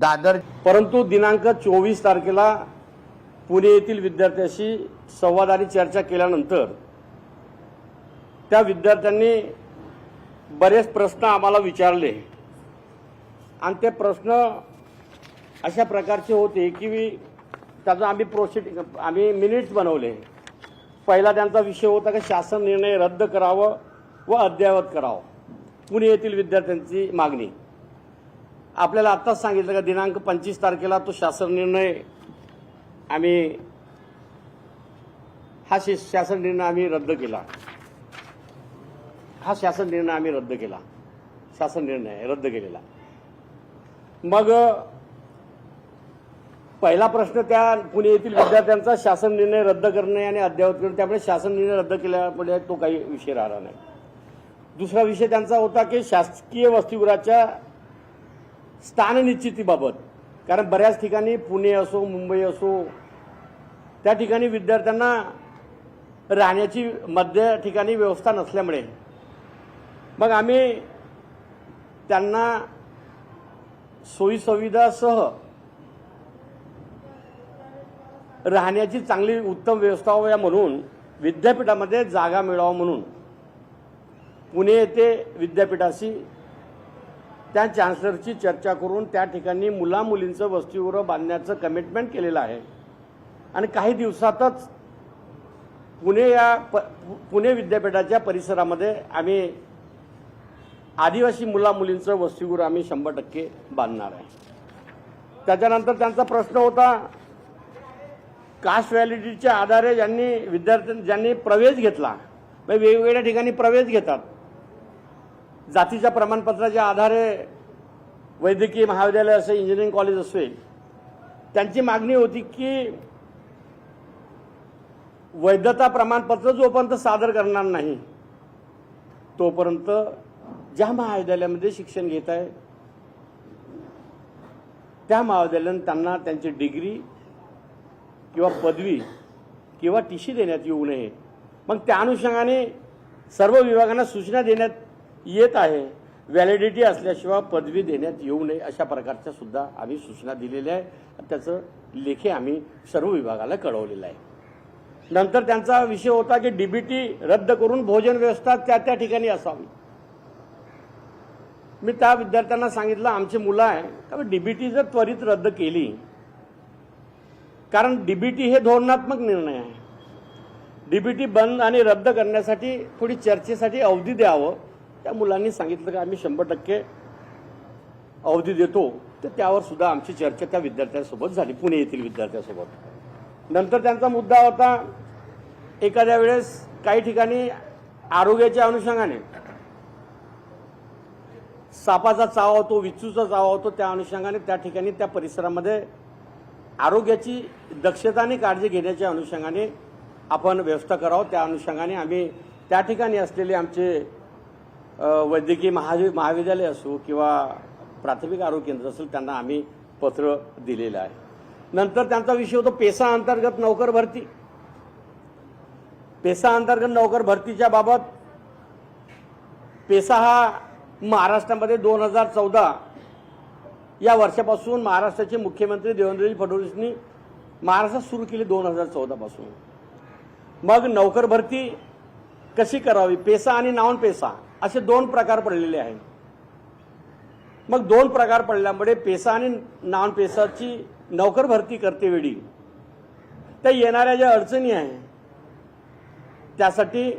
दादर। परंतु दिनांक 24 तारखेला पुणे येथील विद्यार्थ्यांशी संवाद आणि चर्चा केल्यानंतर त्या विद्यार्थ्यांनी बरेच प्रश्न आम्हाला विचारले आणि ते प्रश्न अशा प्रकारचे होते की त्याचा आम्ही मिनिट्स बनवले। पहिला त्यांचा विषय होता की शासन निर्णय रद्द करावं व अद्ययावत करावं, पुणे येथील विद्यार्थ्यांची मागणी। आपल्याला आत्ताच सांगितलं का दिनांक 25 तारखेला तो शासन निर्णय शासन निर्णय आम्ही रद्द केला। शासन निर्णय रद्द केलेला। मग पहिला प्रश्न त्या पुणे येथील विद्यार्थ्यांचा शासन निर्णय रद्द करणे आणि अद्ययावत करणे, त्यामुळे शासन निर्णय रद्द केल्यामुळे तो काही विषय राहिला नाही। दुसरा विषय त्यांचा होता की शासकीय वसतिगृहाच्या स्थान निश्चितीबाबत, कारण बऱ्याच ठिकाणी पुणे असो मुंबई असो त्या ठिकाणी विद्यार्थ्यांना राहण्याची मध्य ठिकाणी व्यवस्था नसल्यामुळे मग आम्ही त्यांना सोयीसुविधासह राहण्याची चांगली उत्तम व्यवस्था व्हावी म्हणून विद्यापीठामध्ये जागा मिळावी म्हणून पुणे येथे विद्यापीठाशी त्या चान्सलरची चर्चा करून त्या ठिकाणी मुलामुलींचं वसतिगृह बांधण्याचं कमिटमेंट केलेलं आहे। आणि काही दिवसातच पुणे विद्यापीठाच्या परिसरामध्ये आम्ही आदिवासी मुलामुलींचं वसतिगृह आम्ही 100% बांधणार आहे। त्याच्यानंतर त्यांचा प्रश्न होता कास्ट व्हॅलिडिटीच्या आधारे ज्यांनी प्रवेश घेतला, वेगवेगळ्या ठिकाणी प्रवेश घेतात, जातीच्या प्रमाणपत्राच्या आधारे वैद्यकीय महाविद्यालय असेल इंजिनिअरिंग कॉलेज असेल, त्यांची मागणी होती की वैधता प्रमाणपत्र जोपर्यंत सादर करणार नाही तोपर्यंत ज्या महाविद्यालयामध्ये शिक्षण घेत आहे त्या महाविद्यालयाने त्यांना त्यांची डिग्री किंवा पदवी किंवा टीसी देण्यात येऊ नये। मग त्या अनुषंगाने सर्व विभागांना सूचना देण्यात येत आहे, व्हॅलिडिटी असल्याशिवाय पदवी देण्यात येऊ नये अशा प्रकारच्या सुद्धा आम्ही सूचना दिलेल्या आहे। त्याचं लेखी आम्ही सर्व विभागाला कळवलेलं आहे। नंतर त्यांचा विषय होता की डीबीटी रद्द करून भोजन व्यवस्था त्या ठिकाणी असावी। मी त्या विद्यार्थ्यांना सांगितलं आमची मुलं आहे का डीबीटी जर त्वरित रद्द केली, कारण डीबीटी हे धोरणात्मक निर्णय आहे, डीबीटी बंद आणि रद्द करण्यासाठी थोडी चर्चेसाठी अवधी द्यावं। त्या मुलांनी सांगितलं की आम्ही 100% अवधी देतो, तर त्यावर सुद्धा आमची चर्चा त्या विद्यार्थ्यांसोबत झाली, पुणे येथील विद्यार्थ्यांसोबत। नंतर त्यांचा मुद्दा होता एखाद्या वेळेस काही ठिकाणी आरोग्याच्या अनुषंगाने सापाचा चावा होतो, विचूचा चावा होतो, त्या अनुषंगाने त्या ठिकाणी त्या परिसरामध्ये आरोग्याची दक्षता आणि काळजी घेण्याच्या अनुषंगाने आपण व्यवस्था करावं। त्या अनुषंगाने आम्ही त्या ठिकाणी असलेले आमचे वैद्यकीय महाविद्यालय असो किंवा प्राथमिक आरोग्य केंद्र असेल त्यांना आम्ही पत्र दिलेलं आहे। नंतर त्यांचा विषय होता पेसा अंतर्गत नोकर भरती। पेसा अंतर्गत नोकर भरतीच्या बाबत पेसा हा महाराष्ट्रामध्ये 2014 या वर्षापासून महाराष्ट्राचे मुख्यमंत्री देवेंद्रजी फडणवीसनी महाराष्ट्रात सुरू केली 2014 पासून। मग नोकर भरती कशी करावी, पेसा आणि नॉन पेसा असे 2 प्रकार पडलेले आहेत। मग 2 प्रकार पडल्यामुळे पेसा आणि नॉन पेसाची नोकर भरती करतेवेळी त्या येणाऱ्या ज्या अडचणी आहेत त्यासाठी